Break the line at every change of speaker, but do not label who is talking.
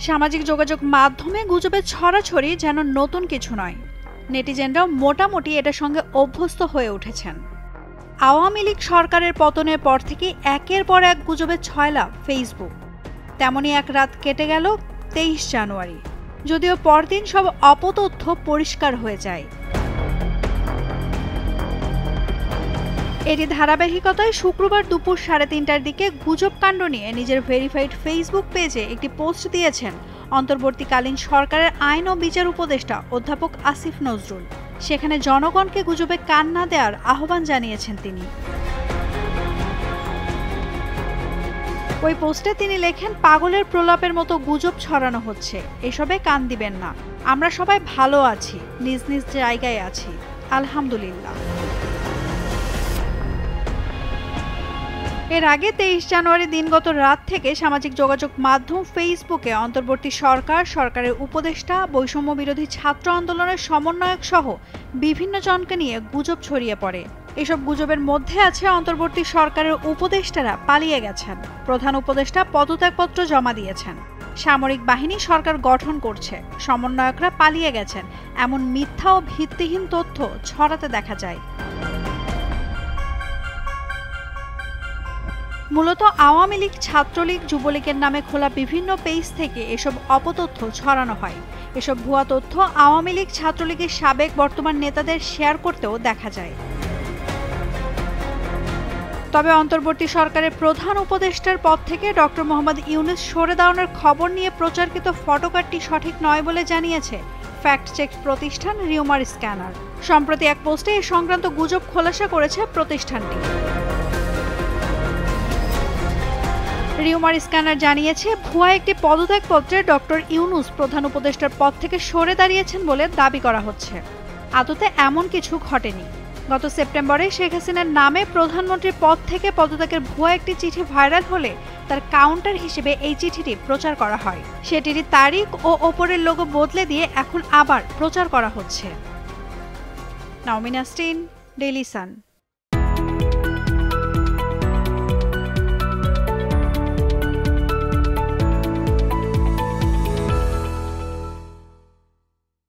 সামাজিক যোগাযোগ মাধ্যমে গুজবের ছড়াছড়ি যেন নতুন কিছু নয়। নেটিজেনরাও মোটামুটি এটার সঙ্গে অভ্যস্ত হয়ে উঠেছেন। আওয়ামী লীগ সরকারের পতনের পর থেকে একের পর এক গুজবের ছয়লা ফেসবুক। তেমনই এক রাত কেটে গেল 23 জানুয়ারি, যদিও পরদিন সব অপতথ্য পরিষ্কার হয়ে যায়। এরই ধারাবাহিকতায় শুক্রবার দুপুর 3:30টার দিকে গুজব কাণ্ড নিয়ে নিজের ভেরিফাইড ফেসবুক পেজে একটি পোস্ট দিয়েছেন অন্তর্বর্তীকালীন সরকারের আইন ও বিচার উপদেষ্টা অধ্যাপক আসিফ নজরুল। সেখানে জনগণকে গুজবে কান না দেওয়ার আহ্বান জানিয়েছেন তিনি। ওই পোস্টে তিনি লেখেন, পাগলের প্রলাপের মতো গুজব ছড়ানো হচ্ছে, এসবে কান দিবেন না। আমরা সবাই ভালো আছি, নিজ নিজ জায়গায় আছি, আলহামদুলিল্লাহ। এর আগে 23 জানুয়ারি দিনগত রাত থেকে সামাজিক যোগাযোগ মাধ্যম ফেসবুকে অন্তর্বর্তী সরকারের উপদেষ্টা, বৈষম্য বিরোধী ছাত্র আন্দোলনের সমন্বয়ক সহ বিভিন্ন জনকে নিয়ে গুজব ছড়িয়ে পড়ে। এসব গুজবের মধ্যে আছে অন্তর্বর্তী সরকারের উপদেষ্টারা পালিয়ে গেছেন, প্রধান উপদেষ্টা পদত্যাগপত্র জমা দিয়েছেন, সামরিক বাহিনী সরকার গঠন করছে, সমন্বয়করা পালিয়ে গেছেন, এমন মিথ্যা ও ভিত্তিহীন তথ্য ছড়াতে দেখা যায়। মূলত আওয়ামী লীগ, ছাত্রলীগ, যুবলীগের নামে খোলা বিভিন্ন পেজ থেকে এসব অপতথ্য ছড়ানো হয়। এসব ভুয়া তথ্য আওয়ামী লীগ, ছাত্রলীগের সাবেক বর্তমান নেতাদের শেয়ার করতেও দেখা যায়। তবে অন্তর্বর্তী সরকারের প্রধান উপদেষ্টার পদ থেকে ডক্টর মোহাম্মদ ইউনূস সরে দাঁড়ানোর খবর নিয়ে প্রচারকৃত ফটোকার্ডটি সঠিক নয় বলে জানিয়েছে ফ্যাক্ট চেক প্রতিষ্ঠান রিউমার স্ক্যানার। সম্প্রতি এক পোস্টে এ সংক্রান্ত গুজব খোলাসা করেছে প্রতিষ্ঠানটি। রিউমার স্ক্যানার জানিয়েছে, ভুয়া একটি পদত্যাগপত্রে ডক্টর ইউনূস প্রধান উপদেষ্টার পদ থেকে সরে দাঁড়িয়েছেন বলে দাবি করা হচ্ছে। আদতে এমন কিছু ঘটেনি। গত সেপ্টেম্বরে শেখ হাসিনার নামে প্রধানমন্ত্রীর পদ থেকে পদত্যাগের ভুয়া একটি চিঠি ভাইরাল হলে তার কাউন্টার হিসেবে এই চিঠিটি প্রচার করা হয়। সেটির তারিখ ও ওপরের লোগো বদলে দিয়ে এখন আবার প্রচার করা হচ্ছে। নাওমিন নাসরিন, ডেইলি সান।